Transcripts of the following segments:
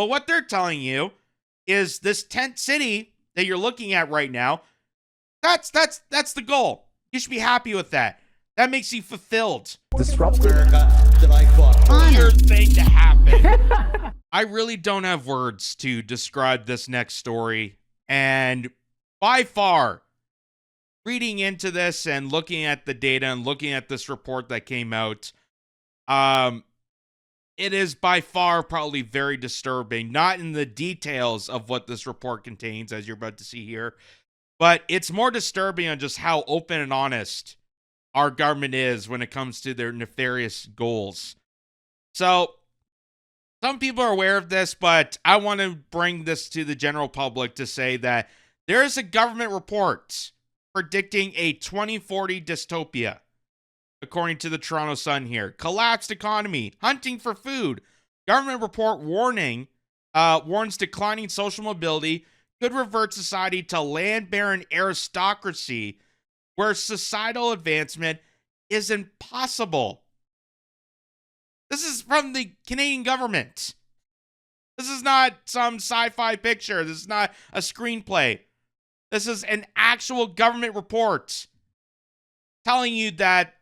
But what they're telling you is this tent city that you're looking at right now, that's the goal. You should be happy with that. That makes you fulfilled. Disruptive. America that I fought for. Weird thing to happen. I really don't have words to describe this next story. And by far, reading into this and looking at the data and looking at this report that came out, it is by far probably very disturbing. Not in the details of what this report contains, as you're about to see here, but it's more disturbing on just how open and honest our government is when it comes to their nefarious goals. So, some people are aware of this, but I want to bring this to the general public to say that there is a government report predicting a 2040 dystopia, according to the Toronto Sun here. Collapsed economy, hunting for food. Government report warns declining social mobility could revert society to land-baron aristocracy where societal advancement is impossible. This is from the Canadian government. This is not some sci-fi picture. This is not a screenplay. This is an actual government report telling you that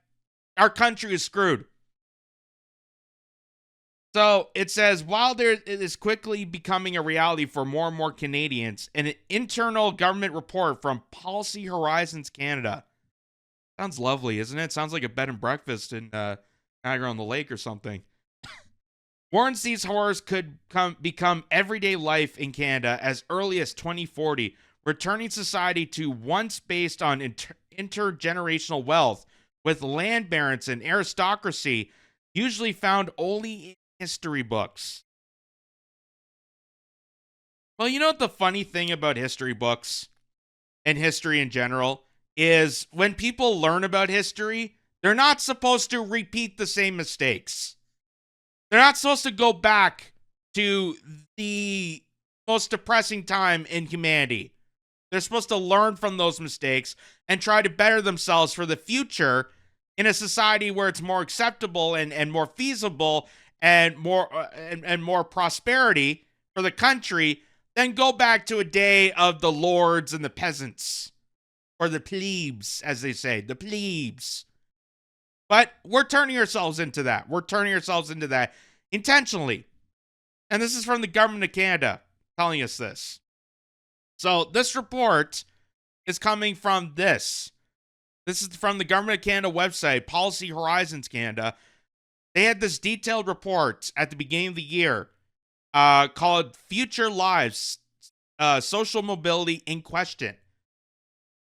our country is screwed. So it says, while it is quickly becoming a reality for more and more Canadians, an internal government report from Policy Horizons Canada. Sounds lovely, isn't it? Sounds like a bed and breakfast in Niagara-on-the-Lake or something. Warns these horrors could become everyday life in Canada as early as 2040, returning society to once based on intergenerational wealth, with land barons and aristocracy usually found only in history books. Well, you know what the funny thing about history books and history in general is when people learn about history, they're not supposed to repeat the same mistakes. They're not supposed to go back to the most depressing time in humanity. They're supposed to learn from those mistakes and try to better themselves for the future in a society where it's more acceptable and more feasible and more prosperity for the country than go back to a day of the lords and the peasants, or the plebes, as they say, the plebes. But we're turning ourselves into that. We're turning ourselves into that intentionally. And this is from the government of Canada telling us this. So this report is coming from this. This is from the Government of Canada website, Policy Horizons Canada. They had this detailed report at the beginning of the year called Future Lives, Social Mobility in Question.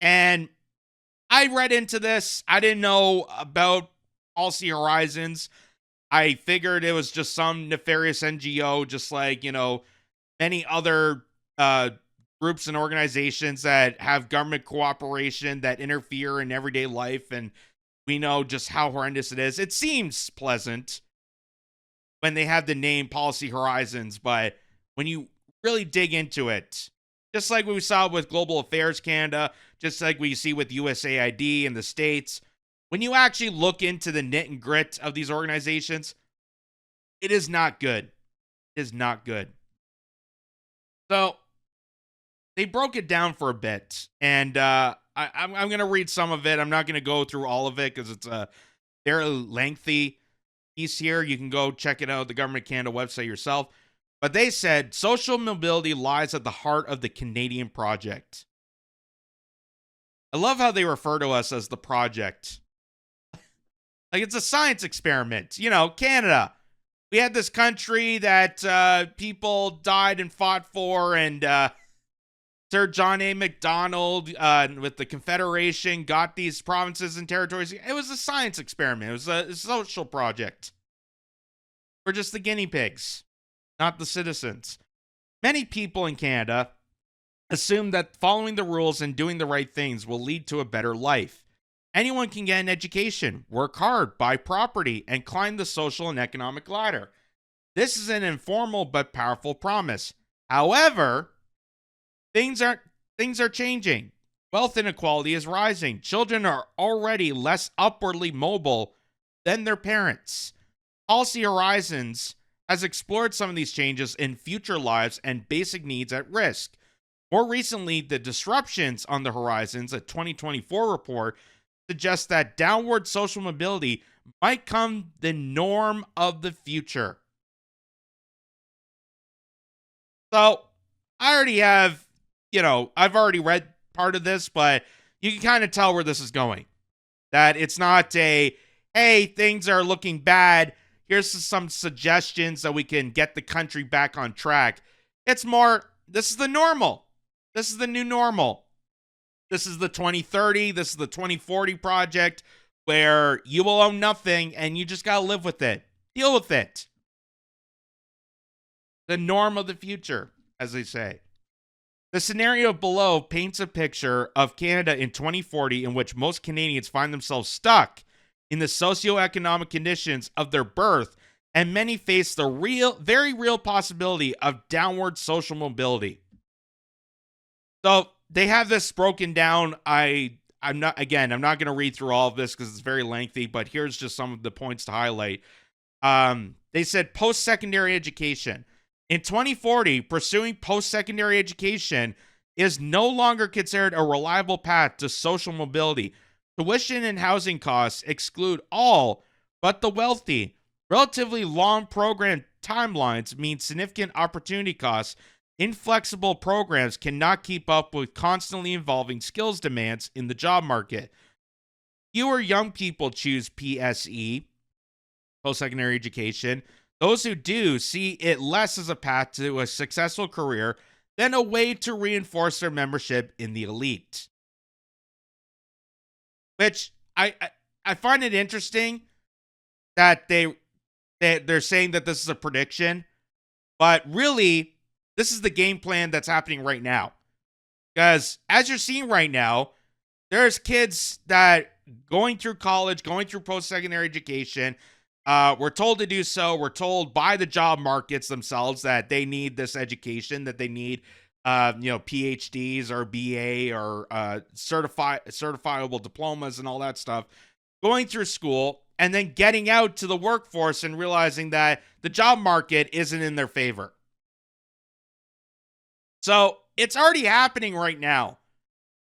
And I read into this. I didn't know about Policy Horizons. I figured it was just some nefarious NGO, just like, many other groups and organizations that have government cooperation that interfere in everyday life, and we know just how horrendous it is. It seems pleasant when they have the name Policy Horizons, but when you really dig into it, just like we saw with Global Affairs Canada, just like we see with USAID in the States, when you actually look into the nit and grit of these organizations, it is not good. It is not good. So they broke it down for a bit, and I'm going to read some of it. I'm not going to go through all of it because it's a very lengthy piece here. You can go check it out at the Government of Canada website yourself. But they said social mobility lies at the heart of the Canadian project. I love how they refer to us as the project. Like it's a science experiment. Canada. We had this country that people died and fought for, and Sir John A. Macdonald with the Confederation got these provinces and territories. It was a science experiment. It was a social project. We're just the guinea pigs, not the citizens. Many people in Canada assume that following the rules and doing the right things will lead to a better life. Anyone can get an education, work hard, buy property, and climb the social and economic ladder. This is an informal but powerful promise. However, things are changing. Wealth inequality is rising. Children are already less upwardly mobile than their parents. Policy Horizons has explored some of these changes in future lives and basic needs at risk. More recently, the disruptions on the horizons, a 2024 report, suggests that downward social mobility might become the norm of the future. So, I already have, I've already read part of this, but you can kind of tell where this is going. That it's not a, hey, things are looking bad. Here's some suggestions that we can get the country back on track. It's more, this is the normal. This is the new normal. This is the 2030. This is the 2040 project where you will own nothing and you just got to live with it. Deal with it. The norm of the future, as they say. The scenario below paints a picture of Canada in 2040 in which most Canadians find themselves stuck in the socioeconomic conditions of their birth, and many face the very real possibility of downward social mobility. So they have this broken down. I'm not going to read through all of this because it's very lengthy, but here's just some of the points to highlight. They said post-secondary education. In 2040, pursuing post-secondary education is no longer considered a reliable path to social mobility. Tuition and housing costs exclude all but the wealthy. Relatively long program timelines mean significant opportunity costs. Inflexible programs cannot keep up with constantly evolving skills demands in the job market. Fewer young people choose PSE, post-secondary education. Those who do see it less as a path to a successful career than a way to reinforce their membership in the elite. Which I find it interesting that they're saying that this is a prediction, but really this is the game plan that's happening right now. Because as you're seeing right now, there's kids that going through college, going through post-secondary education. We're told to do so. We're told by the job markets themselves that they need this education, that they need, PhDs or BA or certifiable diplomas and all that stuff. Going through school and then getting out to the workforce and realizing that the job market isn't in their favor. So it's already happening right now.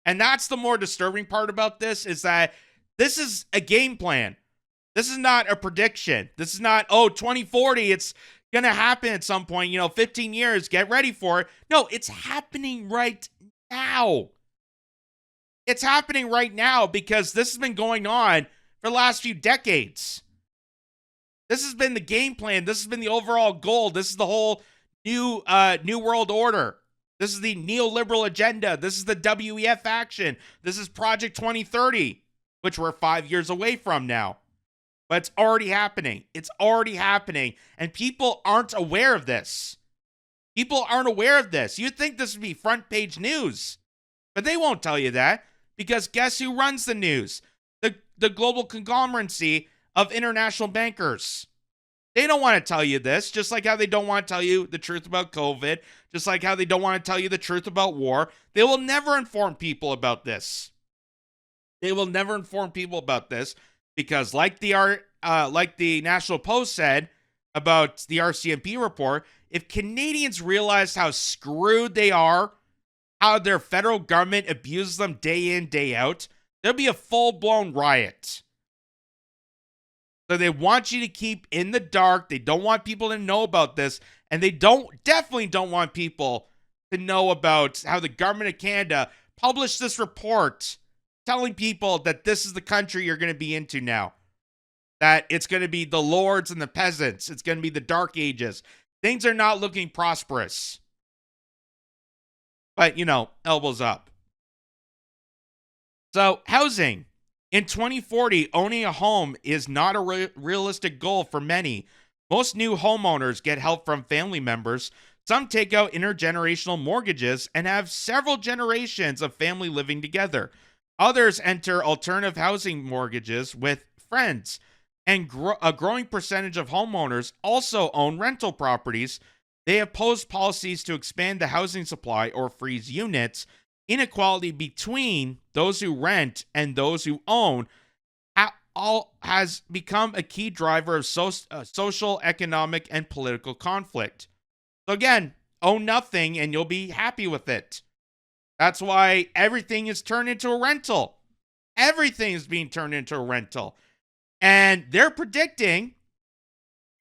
And that's the more disturbing part about this, is that this is a game plan. This is not a prediction. This is not, 2040, it's going to happen at some point, 15 years, get ready for it. No, it's happening right now. It's happening right now because this has been going on for the last few decades. This has been the game plan. This has been the overall goal. This is the whole new world order. This is the neoliberal agenda. This is the WEF action. This is Project 2030, which we're 5 years away from now. But it's already happening. It's already happening. And people aren't aware of this. People aren't aware of this. You'd think this would be front page news. But they won't tell you that. Because guess who runs the news? The global conglomeracy of international bankers. They don't want to tell you this, just like how they don't want to tell you the truth about COVID, just like how they don't want to tell you the truth about war. They will never inform people about this. They will never inform people about this because, like the National Post said about the RCMP report, if Canadians realized how screwed they are, how their federal government abuses them day in, day out, there'll be a full-blown riot. So they want you to keep in the dark. They don't want people to know about this. And they definitely don't want people to know about how the government of Canada published this report telling people that this is the country you're going to be into now. That it's going to be the lords and the peasants. It's going to be the dark ages. Things are not looking prosperous. But, elbows up. So, housing. In 2040, owning a home is not a realistic goal for many. Most new homeowners get help from family members. Some take out intergenerational mortgages and have several generations of family living together. Others enter alternative housing mortgages with friends. And a growing percentage of homeowners also own rental properties. They oppose policies to expand the housing supply or freeze units. Inequality between those who rent and those who own all has become a key driver of social, economic, and political conflict. So again, own nothing and you'll be happy with it. That's why everything is turned into a rental. Everything is being turned into a rental. And they're predicting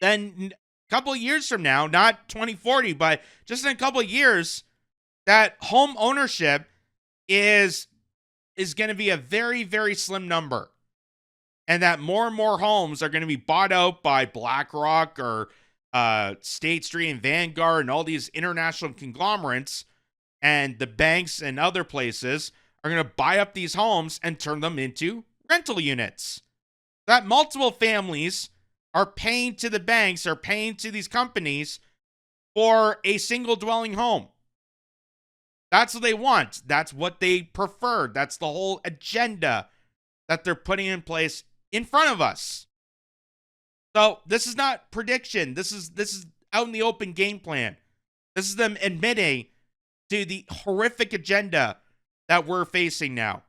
that a couple of years from now, not 2040, but just in a couple of years, that home ownership is going to be a very, very slim number. And that more and more homes are going to be bought out by BlackRock or State Street and Vanguard and all these international conglomerates, and the banks and other places are going to buy up these homes and turn them into rental units. That multiple families are paying to the banks, are paying to these companies for a single dwelling home. That's what they want. That's what they prefer. That's the whole agenda that they're putting in place in front of us. So this is not prediction. This is out in the open game plan. This is them admitting to the horrific agenda that we're facing now.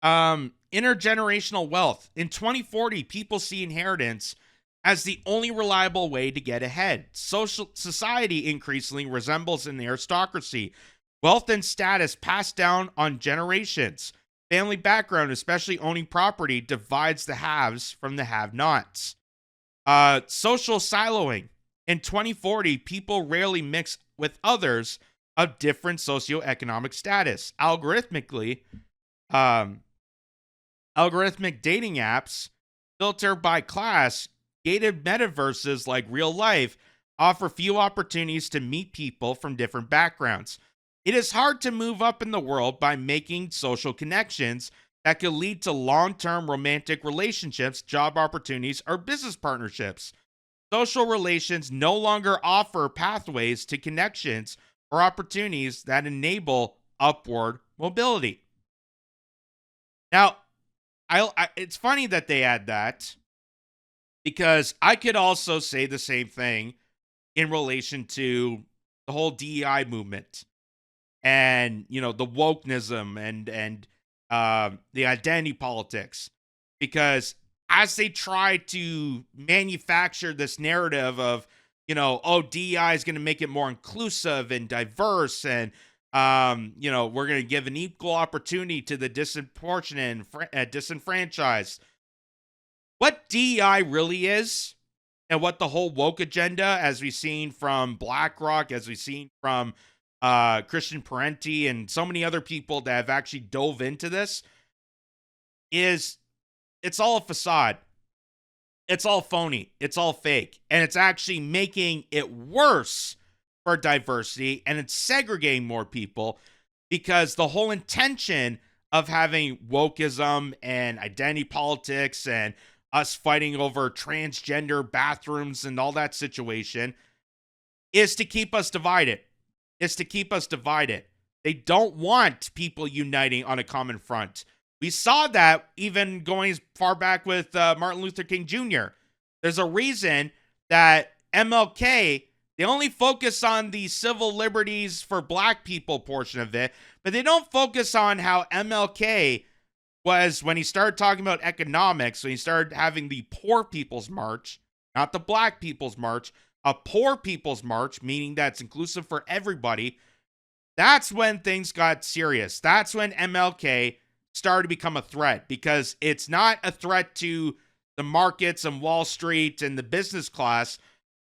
Intergenerational wealth. In 2040, people see inheritance as the only reliable way to get ahead. Society increasingly resembles an aristocracy. Wealth and status passed down on generations. Family background, especially owning property, divides the haves from the have-nots. Social siloing. In 2040, people rarely mix with others of different socioeconomic status. Algorithmic dating apps filter by class. Gated metaverses like real life offer few opportunities to meet people from different backgrounds. It is hard to move up in the world by making social connections that could lead to long-term romantic relationships, job opportunities, or business partnerships. Social relations no longer offer pathways to connections or opportunities that enable upward mobility. Now, it's funny that they add that, because I could also say the same thing in relation to the whole DEI movement and, the wokenism and the identity politics, because as they try to manufacture this narrative of, DEI is going to make it more inclusive and diverse, and we're going to give an equal opportunity to the disenfortunate and disenfranchised. What DEI really is, and what the whole woke agenda, as we've seen from BlackRock, as we've seen from Christian Parenti and so many other people that have actually dove into this, is it's all a facade. It's all phony. It's all fake. And it's actually making it worse for diversity, and it's segregating more people, because the whole intention of having wokeism and identity politics and us fighting over transgender bathrooms and all that situation is to keep us divided. They don't want people uniting on a common front. We saw that even going as far back with Martin Luther King Jr. There's a reason that MLK, they only focus on the civil liberties for black people portion of it, but they don't focus on how MLK was, when he started talking about economics, when he started having the poor people's march, not the black people's march, a poor people's march, meaning that's inclusive for everybody. That's when things got serious. That's when MLK started to become a threat, because it's not a threat to the markets and Wall Street and the business class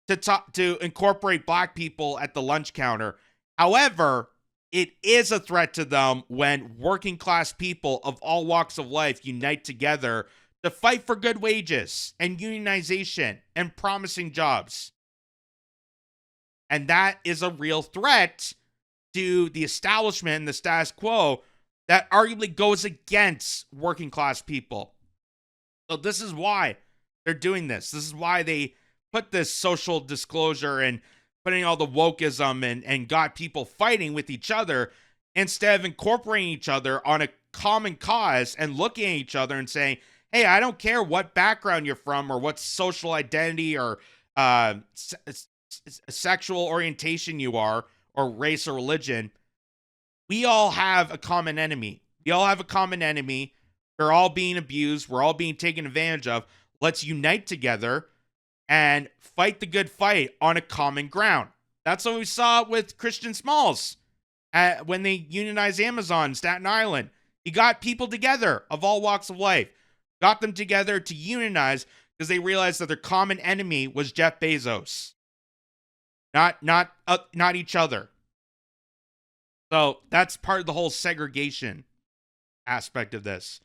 to incorporate black people at the lunch counter. However, it is a threat to them when working class people of all walks of life unite together to fight for good wages and unionization and promising jobs. And that is a real threat to the establishment and the status quo that arguably goes against working class people. So this is why they're doing this. This is why they put this social disclosure and putting all the wokeism and got people fighting with each other, instead of incorporating each other on a common cause and looking at each other and saying, hey, I don't care what background you're from or what social identity or sexual orientation you are, or race or religion. We all have a common enemy. They're all being abused. We're all being taken advantage of. Let's unite together and fight the good fight on a common ground. That's what we saw with Christian Smalls when they unionized Amazon, Staten Island. He got people together of all walks of life, got them together to unionize because they realized that their common enemy was Jeff Bezos, not each other. So that's part of the whole segregation aspect of this.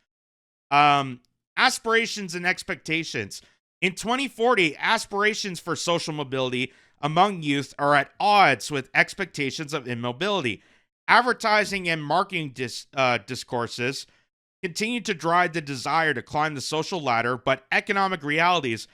Aspirations and expectations. In 2040, aspirations for social mobility among youth are at odds with expectations of immobility. Advertising and marketing discourses continue to drive the desire to climb the social ladder, but economic realities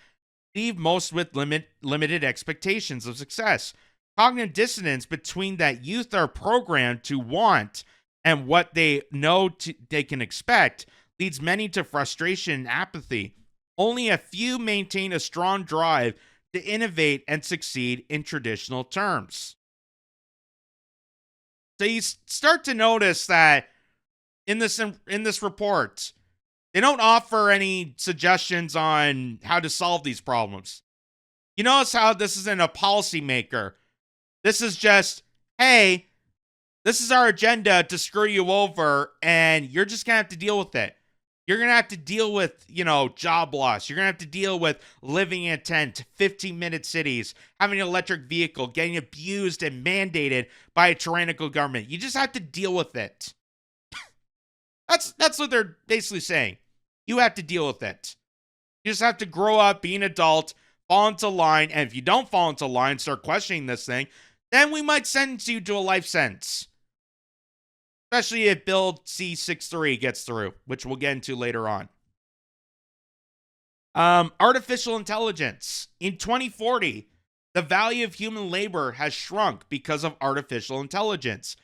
leave most with limited expectations of success. Cognitive dissonance between that youth are programmed to want and what they know they can expect leads many to frustration and apathy. Only a few maintain a strong drive to innovate and succeed in traditional terms. So you start to notice that in this report, they don't offer any suggestions on how to solve these problems. You notice how this isn't a policymaker. This is just, hey, this is our agenda to screw you over, and you're just going to have to deal with it. You're going to have to deal with, job loss. You're going to have to deal with living in tent, 15-minute cities, having an electric vehicle, getting abused and mandated by a tyrannical government. You just have to deal with it. That's what they're basically saying. You have to deal with it. You just have to grow up, be an adult, fall into line, and if you don't fall into line, start questioning this thing, then we might sentence you to a life sentence. Especially if Bill C-63 gets through, which we'll get into later on. Artificial intelligence. In 2040, the value of human labor has shrunk because of artificial intelligence.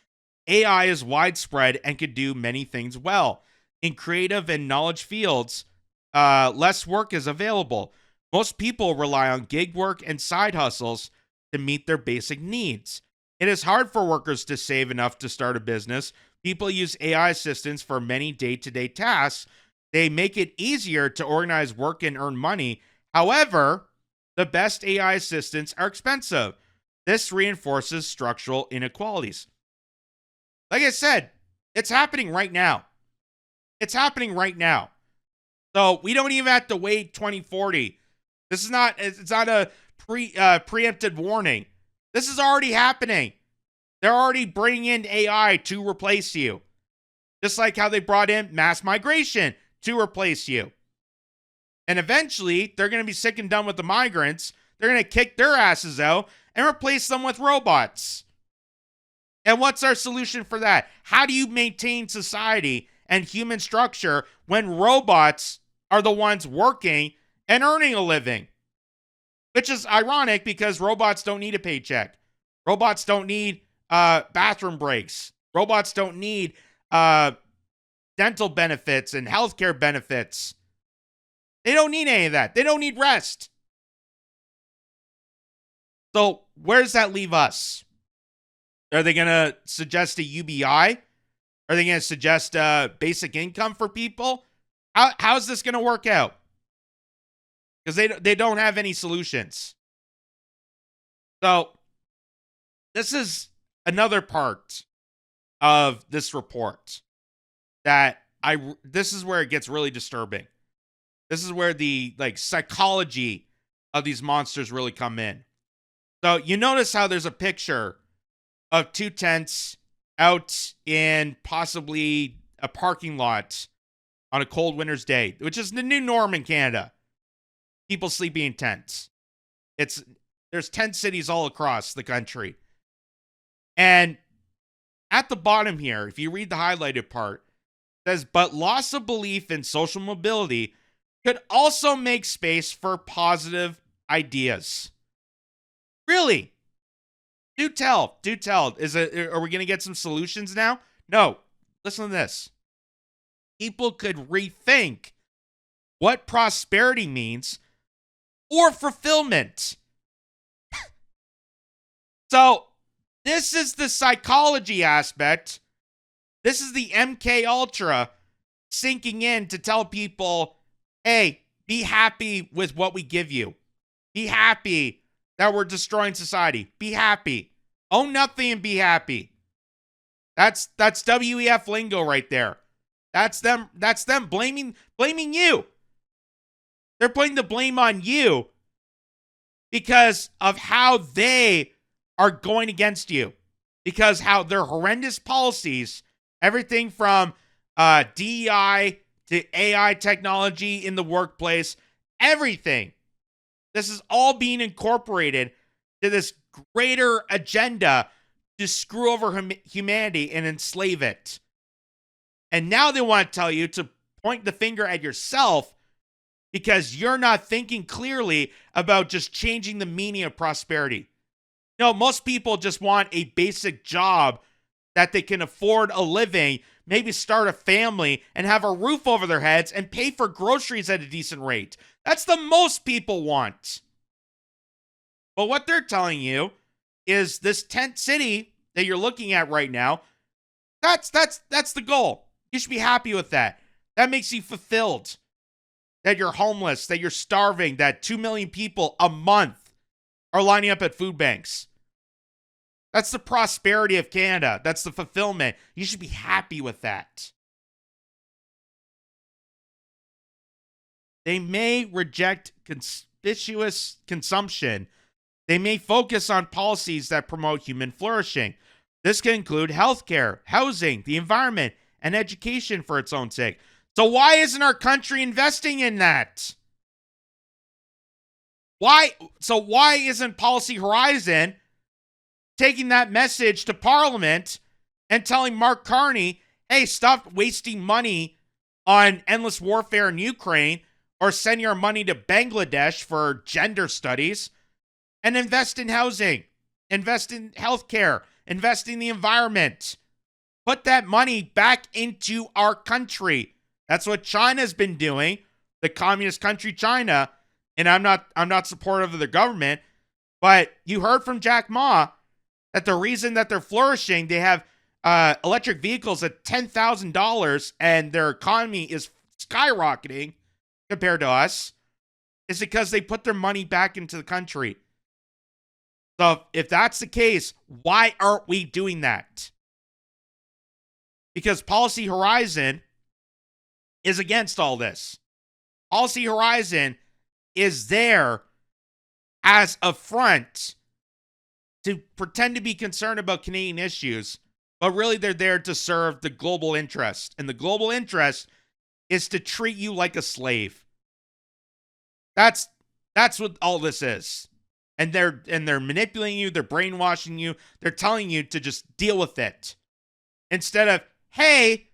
AI is widespread and can do many things well. In creative and knowledge fields, less work is available. Most people rely on gig work and side hustles to meet their basic needs. It is hard for workers to save enough to start a business. People use AI assistants for many day-to-day tasks. They make it easier to organize work and earn money. However, the best AI assistants are expensive. This reinforces structural inequalities. Like I said, it's happening right now. It's happening right now. So we don't even have to wait 2040. It's not a preempted warning. This is already happening. They're already bringing in AI to replace you. Just like how they brought in mass migration to replace you. And eventually, they're going to be sick and done with the migrants. They're going to kick their asses out and replace them with robots. And what's our solution for that? How do you maintain society and human structure when robots are the ones working and earning a living? Which is ironic because robots don't need a paycheck. Robots don't need bathroom breaks. Robots don't need dental benefits and healthcare benefits. They don't need any of that. They don't need rest. So where does that leave us? Are they going to suggest a UBI? Are they going to suggest basic income for people? How's this going to work out? Because they don't have any solutions. So this is another part of this report that this is where it gets really disturbing. This is where the psychology of these monsters really come in. So you notice how there's a picture of two tents out in possibly a parking lot on a cold winter's day, which is the new norm in Canada. People sleeping in tents. There's tent cities all across the country. And at the bottom here, if you read the highlighted part, it says, but loss of belief in social mobility could also make space for positive ideas. Really? Do tell. Are we going to get some solutions now? No. Listen to this. People could rethink what prosperity means or fulfillment. So, this is the psychology aspect. This is the MK Ultra sinking in to tell people, hey, be happy with what we give you. Be happy that we're destroying society. Be happy. Own nothing and be happy. That's WEF lingo right there. That's them blaming you. They're putting the blame on you because of how they are going against you. Because how their horrendous policies, everything from DEI to AI technology in the workplace, everything. This is all being incorporated to this greater agenda to screw over humanity and enslave it. And now they want to tell you to point the finger at yourself because you're not thinking clearly about just changing the meaning of prosperity. No, most people just want a basic job that they can afford a living, maybe start a family and have a roof over their heads and pay for groceries at a decent rate. That's the most people want. But what they're telling you is this tent city that you're looking at right now, that's the goal. You should be happy with that. That makes you fulfilled. That you're homeless, that you're starving, that 2 million people a month are lining up at food banks. That's the prosperity of Canada. That's the fulfillment. You should be happy with that. They may reject conspicuous consumption. They may focus on policies that promote human flourishing. This can include healthcare, housing, the environment, and education for its own sake. So why isn't our country investing in that? Why isn't Policy Horizon taking that message to Parliament and telling Mark Carney, hey, stop wasting money on endless warfare in Ukraine or send your money to Bangladesh for gender studies and invest in housing, invest in healthcare, invest in the environment. Put that money back into our country. That's what China's been doing, the communist country China. And I'm not supportive of the government, but you heard from Jack Ma that the reason that they're flourishing, they have electric vehicles at $10,000 and their economy is skyrocketing compared to us, is because they put their money back into the country. So if that's the case, why aren't we doing that? Because Policy Horizon is against all this. Policy Horizon is there as a front to pretend to be concerned about Canadian issues, but really they're there to serve the global interest. And the global interest is to treat you like a slave. That's what all this is. And they're manipulating you, they're brainwashing you, they're telling you to just deal with it. Instead of, hey,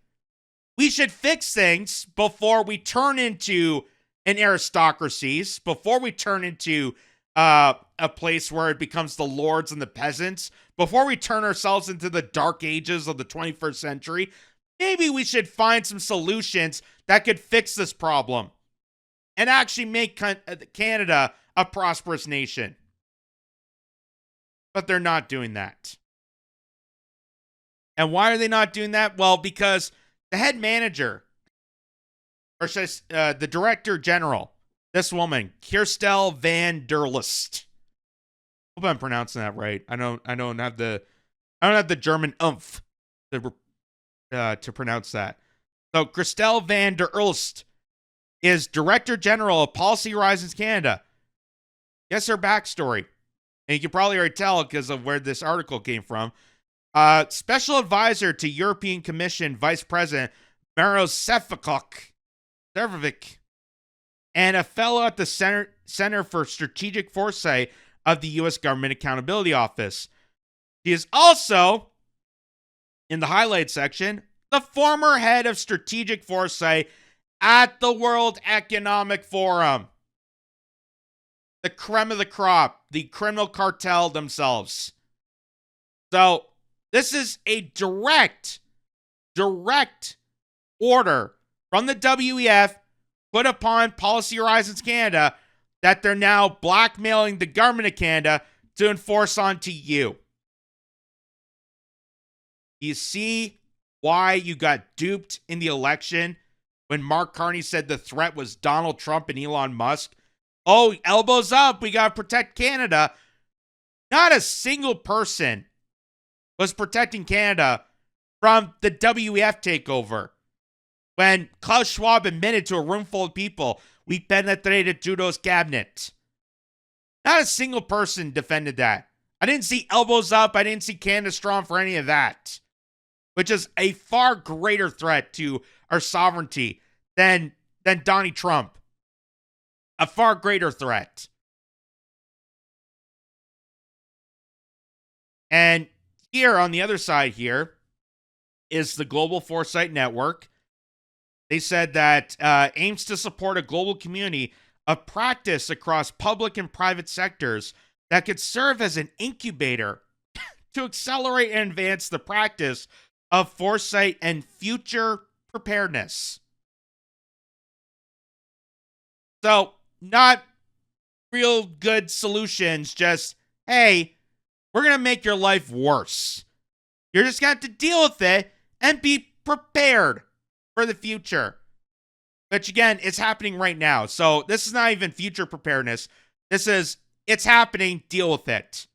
we should fix things before we turn into an aristocracy, before we turn into a place where it becomes the lords and the peasants, before we turn ourselves into the dark ages of the 21st century. Maybe we should find some solutions that could fix this problem and actually make Canada a prosperous nation. But they're not doing that. And why are they not doing that? Well, because the head manager, or should I, the director general, this woman, Kirstel van der List. Hope I'm pronouncing that right. I don't have the German oomph to pronounce that. So Kirstel van der List is Director General of Policy Horizons Canada. Guess her backstory. And you can probably already tell because of where this article came from. Special Advisor to European Commission Vice President Maros Sefcovic, and a fellow at the Center for Strategic Foresight of the U.S. Government Accountability Office. She is also, in the highlight section, the former head of strategic foresight at the World Economic Forum. The creme of the crop, the criminal cartel themselves. So, this is a direct order from the WEF put upon Policy Horizons Canada that they're now blackmailing the government of Canada to enforce onto you. You see why you got duped in the election when Mark Carney said the threat was Donald Trump and Elon Musk. Oh, elbows up, we got to protect Canada. Not a single person was protecting Canada from the WEF takeover. When Klaus Schwab admitted to a room full of people, we penetrated Trudeau's cabinet. Not a single person defended that. I didn't see elbows up. I didn't see Canada strong for any of that, which is a far greater threat to our sovereignty than Donnie Trump. A far greater threat. And here on the other side here is the Global Foresight Network. They said that aims to support a global community of practice across public and private sectors that could serve as an incubator to accelerate and advance the practice of foresight and future preparedness. So, not real good solutions, just, hey, we're going to make your life worse. You're just going to have to deal with it and be prepared for the future. Which, again, it's happening right now. So, this is not even future preparedness. This is, it's happening, deal with it.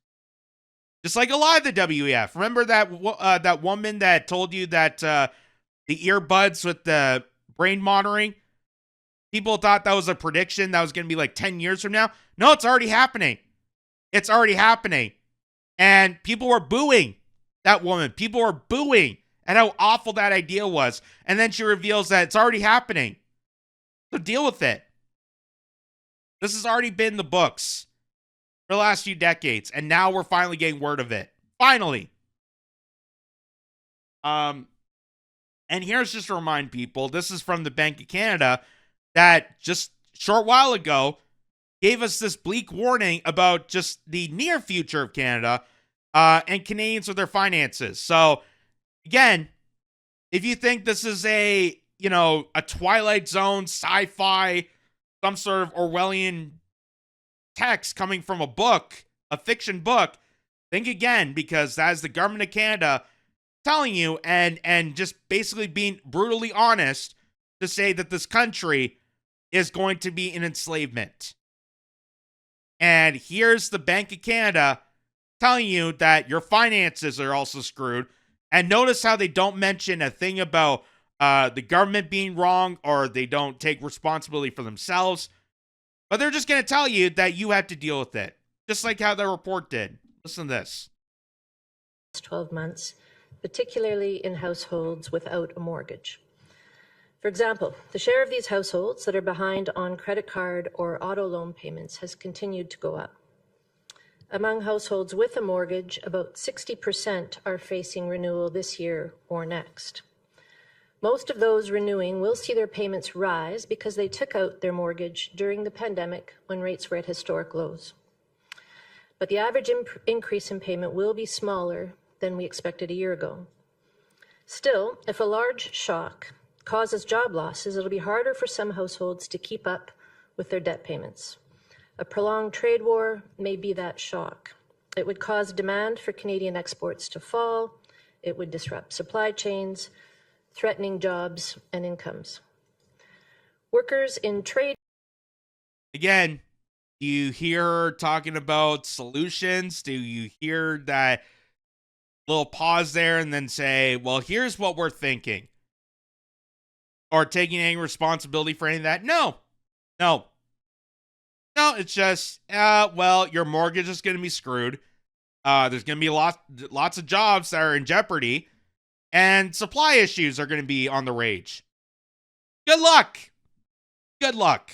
Just like a lot of the WEF. Remember that woman that told you that the earbuds with the brain monitoring? People thought that was a prediction that was going to be like 10 years from now. No, it's already happening. It's already happening. And people were booing that woman. People were booing at how awful that idea was. And then she reveals that it's already happening. So deal with it. This has already been in the books for the last few decades. And now we're finally getting word of it. Finally. And here's just to remind people, this is from the Bank of Canada that just a short while ago gave us this bleak warning about just the near future of Canada and Canadians with their finances. So, again, if you think this is a Twilight Zone, sci-fi, some sort of Orwellian text coming from a book, a fiction book, think again, because that is the government of Canada telling you and just basically being brutally honest to say that this country is going to be in enslavement. And here's the Bank of Canada telling you that your finances are also screwed. And notice how they don't mention a thing about the government being wrong, or they don't take responsibility for themselves. But they're just going to tell you that you have to deal with it. Just like how the report did. Listen to this. 12 months, particularly in households without a mortgage. For example, the share of these households that are behind on credit card or auto loan payments has continued to go up. Among households with a mortgage, about 60% are facing renewal this year or next. Most of those renewing will see their payments rise because they took out their mortgage during the pandemic when rates were at historic lows. But the average increase in payment will be smaller than we expected a year ago. Still, if a large shock causes job losses, it'll be harder for some households to keep up with their debt payments. A prolonged trade war may be that shock. It would cause demand for Canadian exports to fall. It would disrupt supply chains, threatening jobs and incomes. Workers in trade. Again, do you hear her talking about solutions? Do you hear that little pause there and then say, well, here's what we're thinking? Or taking any responsibility for any of that? No, it's just, well, your mortgage is going to be screwed. There's going to be lots of jobs that are in jeopardy, and supply issues are going to be on the rage. Good luck. Good luck.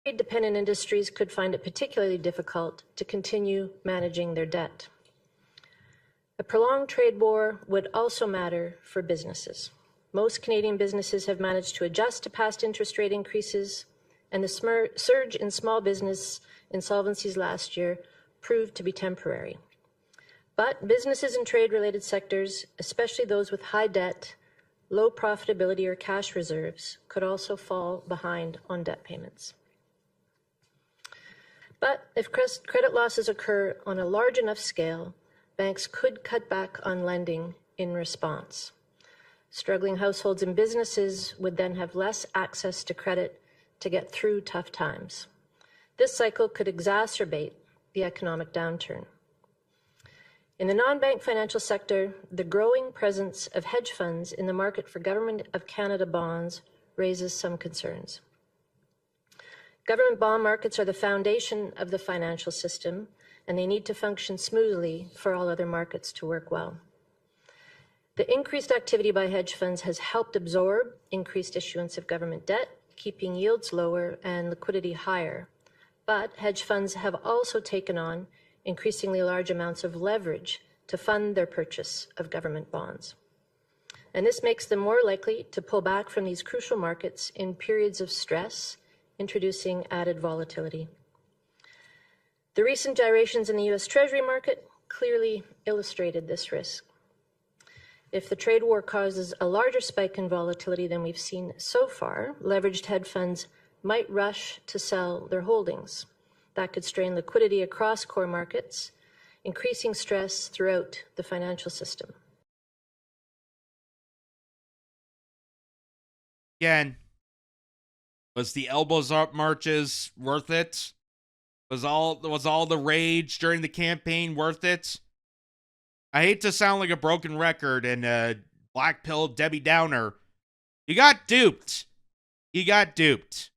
Trade-dependent industries could find it particularly difficult to continue managing their debt. A prolonged trade war would also matter for businesses. Most Canadian businesses have managed to adjust to past interest rate increases, and the surge in small business insolvencies last year proved to be temporary. But businesses in trade-related sectors, especially those with high debt, low profitability, or cash reserves, could also fall behind on debt payments. But if credit losses occur on a large enough scale, banks could cut back on lending in response. Struggling households and businesses would then have less access to credit to get through tough times. This cycle could exacerbate the economic downturn. In the non-bank financial sector, the growing presence of hedge funds in the market for Government of Canada bonds raises some concerns. Government bond markets are the foundation of the financial system, and they need to function smoothly for all other markets to work well. The increased activity by hedge funds has helped absorb increased issuance of government debt, keeping yields lower and liquidity higher. But hedge funds have also taken on increasingly large amounts of leverage to fund their purchase of government bonds. And this makes them more likely to pull back from these crucial markets in periods of stress, introducing added volatility. The recent gyrations in the US Treasury market clearly illustrated this risk. If the trade war causes a larger spike in volatility than we've seen so far, leveraged hedge funds might rush to sell their holdings. That could strain liquidity across core markets, increasing stress throughout the financial system. Again, was the elbows up marches worth it? Was all the rage during the campaign worth it? I hate to sound like a broken record and a black pill Debbie Downer. You got duped. You got duped.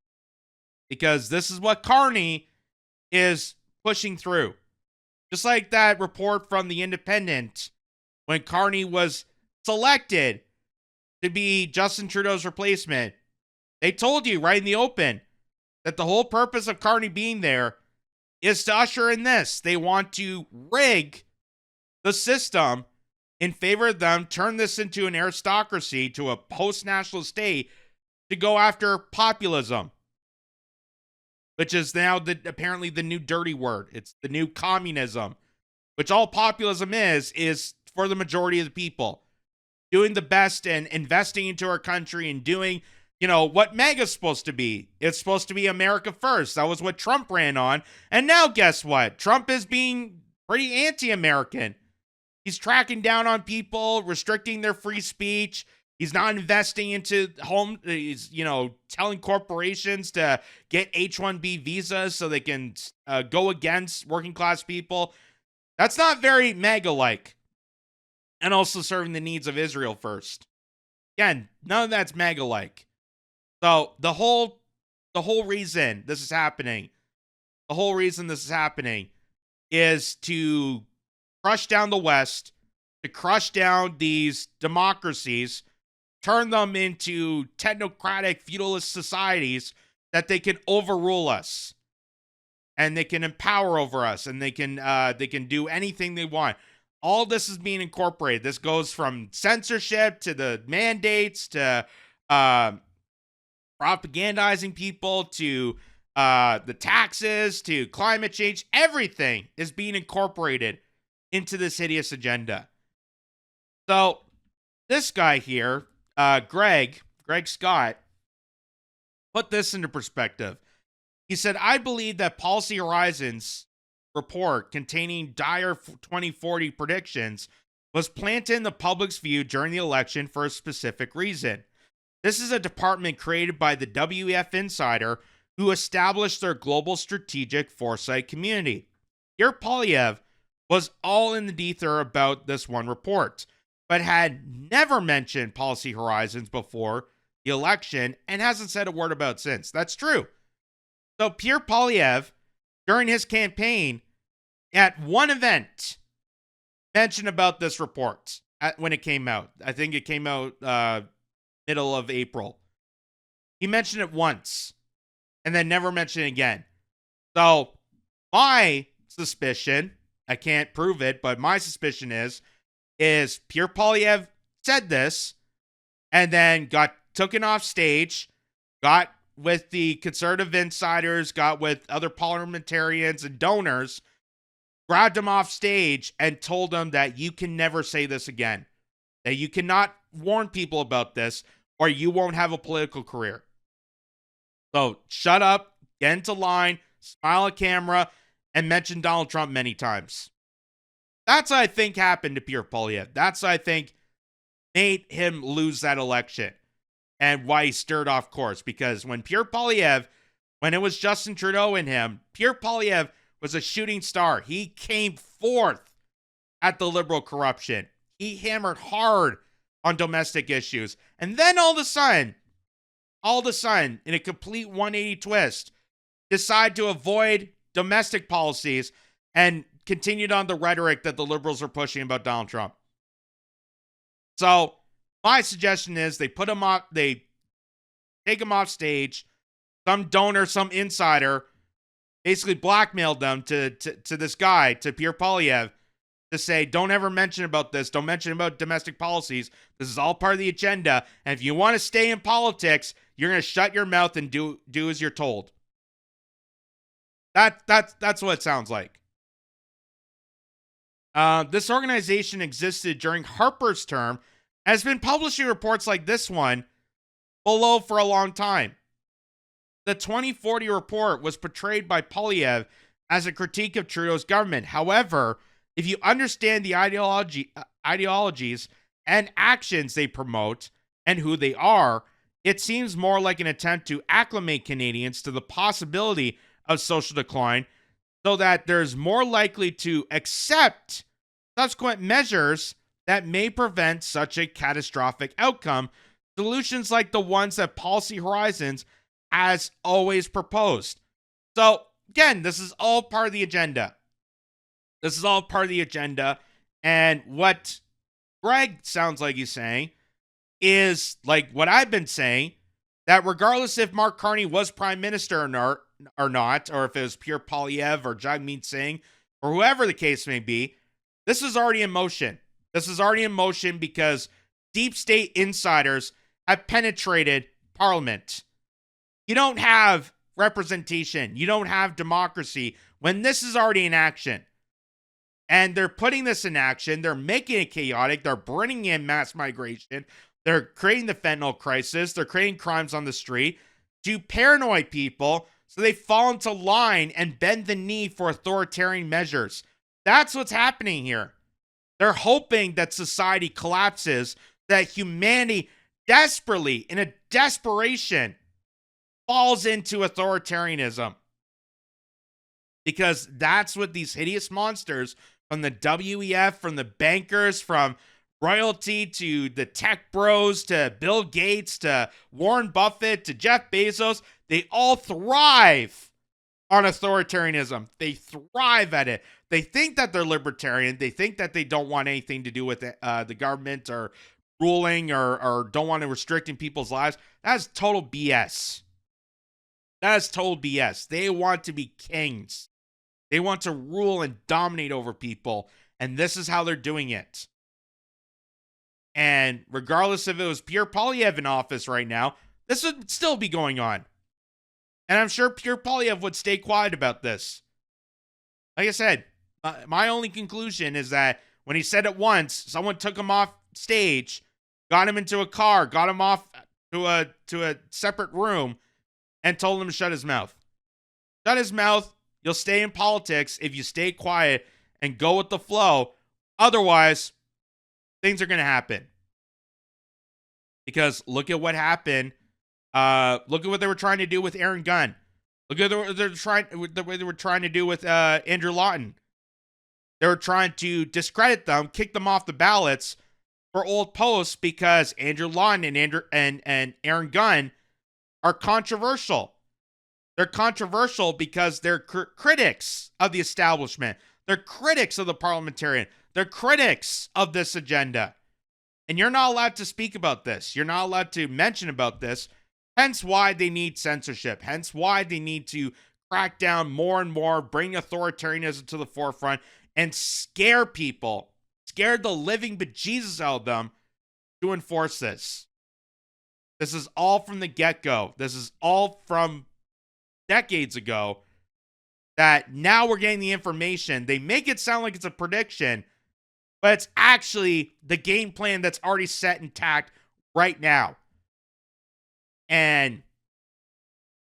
Because this is what Carney is pushing through. Just like that report from The Independent when Carney was selected to be Justin Trudeau's replacement. They told you right in the open that the whole purpose of Carney being there is to usher in this. They want to rig the system in favor of them, turn this into an aristocracy, to a post-national state, to go after populism, which is now apparently the new dirty word. It's the new communism, which all populism is for the majority of the people. Doing the best and investing into our country and doing, what MAGA's supposed to be. It's supposed to be America first. That was what Trump ran on. And now guess what? Trump is being pretty anti-American. He's tracking down on people, restricting their free speech. He's not investing into he's, telling corporations to get H-1B visas so they can go against working class people. That's not very MAGA-like. And also serving the needs of Israel first. Again, none of that's MAGA-like. So the whole reason this is happening, is to crush down the West, to crush down these democracies, turn them into technocratic feudalist societies that they can overrule us, and they can empower over us, and they can do anything they want. All this is being incorporated. This goes from censorship to the mandates to propagandizing people to the taxes to climate change. Everything is being incorporated into this hideous agenda. So this guy here, Greg Scott, put this into perspective. He said, I believe that Policy Horizons report containing dire 2040 predictions was planted in the public's view during the election for a specific reason. This is a department created by the WEF Insider, who established their global strategic foresight community. Pierre Poilievre was all in the ether about this one report, but had never mentioned Policy Horizons before the election and hasn't said a word about it since. That's true. So Pierre Poilievre, during his campaign, at one event, mentioned about this report when it came out. I think it came out middle of April. He mentioned it once and then never mentioned it again. So my suspicion, I can't prove it, but my suspicion is Pierre Poilievre said this and then got taken off stage, got with the conservative insiders, got with other parliamentarians and donors, grabbed him off stage and told them that you can never say this again, that you cannot warn people about this or you won't have a political career. So shut up, get into line, smile at camera, and mention Donald Trump many times. That's what I think happened to Pierre Poilievre. That's what I think made him lose that election and why he stirred off course. Because when Pierre Poilievre, when it was Justin Trudeau and him, Pierre Poilievre was a shooting star. He came forth at the Liberal corruption. He hammered hard on domestic issues. And then all of a sudden, in a complete 180 twist, decide to avoid domestic policies and continued on the rhetoric that the Liberals are pushing about Donald Trump. So my suggestion is they put him off, they take him off stage. Some donor, some insider basically blackmailed them to this guy, to Pierre Poilievre, to say, don't ever mention about this. Don't mention about domestic policies. This is all part of the agenda. And if you want to stay in politics, you're going to shut your mouth and do as you're told. That's what it sounds like. This organization existed during Harper's term and has been publishing reports like this one below for a long time. The 2040 report was portrayed by Poilievre as a critique of Trudeau's government. However, if you understand the ideologies and actions they promote and who they are, it seems more like an attempt to acclimate Canadians to the possibility of social decline so that there's more likely to accept subsequent measures that may prevent such a catastrophic outcome. Solutions like the ones that Policy Horizons has always proposed. So, again, this is all part of the agenda. And what Greg sounds like he's saying is like what I've been saying, that regardless if Mark Carney was prime minister or not, or if it was Pierre Poilievre or Jagmeet Singh or whoever the case may be, this is already in motion. This is already in motion because deep state insiders have penetrated Parliament. You don't have representation. You don't have democracy when this is already in action. And they're putting this in action. They're making it chaotic. They're bringing in mass migration. They're creating the fentanyl crisis. They're creating crimes on the street to paranoid people so they fall into line and bend the knee for authoritarian measures. That's what's happening here. They're hoping that society collapses, that humanity desperately, in a desperation, falls into authoritarianism. Because that's what these hideous monsters from the WEF, from the bankers, from royalty to the tech bros, to Bill Gates, to Warren Buffett, to Jeff Bezos, they all thrive on authoritarianism. They thrive at it. They think that they're libertarian. They think that they don't want anything to do with the government or ruling or don't want to restricting people's lives. That's total BS. That is total BS. They want to be kings. They want to rule and dominate over people. And this is how they're doing it. And regardless if it was Pierre Poilievre in office right now, this would still be going on. And I'm sure Pierre Poilievre would stay quiet about this. Like I said, my only conclusion is that when he said it once, someone took him off stage, got him into a car, got him off to a separate room, and told him to shut his mouth. Shut his mouth. You'll stay in politics if you stay quiet and go with the flow. Otherwise, things are going to happen. Because look at what happened. Look at what they were trying to do with Aaron Gunn. Look at what they were trying to do with Andrew Lawton. They were trying to discredit them, kick them off the ballots for old posts because Andrew Lawton and Aaron Gunn are controversial. They're controversial because they're critics of the establishment. They're critics of the parliamentarian. They're critics of this agenda. And you're not allowed to speak about this. You're not allowed to mention about this. Hence why they need censorship. Hence why they need to crack down more and more, bring authoritarianism to the forefront, and scare people, scare the living bejesus out of them to enforce this. This is all from the get-go. This is all from decades ago that now we're getting the information. They make it sound like it's a prediction, but it's actually the game plan that's already set intact right now. And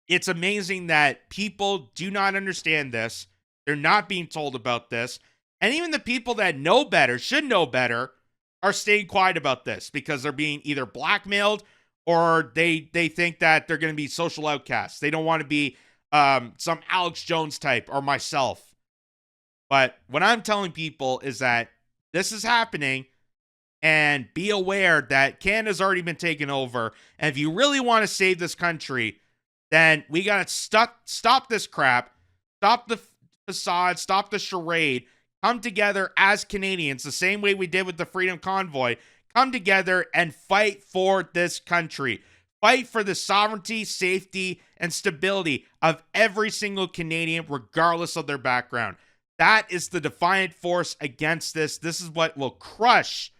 it's amazing that people do not understand this. They're not being told about this. And even the people that know better, should know better, are staying quiet about this because they're being either blackmailed or they think that they're going to be social outcasts. They don't want to be some Alex Jones type or myself. But what I'm telling people is that this is happening, and be aware that Canada's already been taken over. And if you really want to save this country, then we got to stop this crap, stop the facade, stop the charade, come together as Canadians, the same way we did with the Freedom Convoy, come together and fight for this country. Fight for the sovereignty, safety, and stability of every single Canadian, regardless of their background. That is the defiant force against this. This is what will crush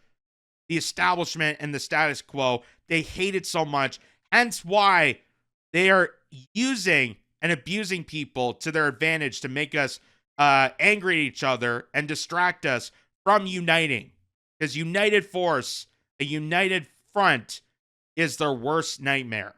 the establishment and the status quo. They hate it so much. Hence why they are using and abusing people to their advantage to make us angry at each other and distract us from uniting. Because united force, a united front, is their worst nightmare.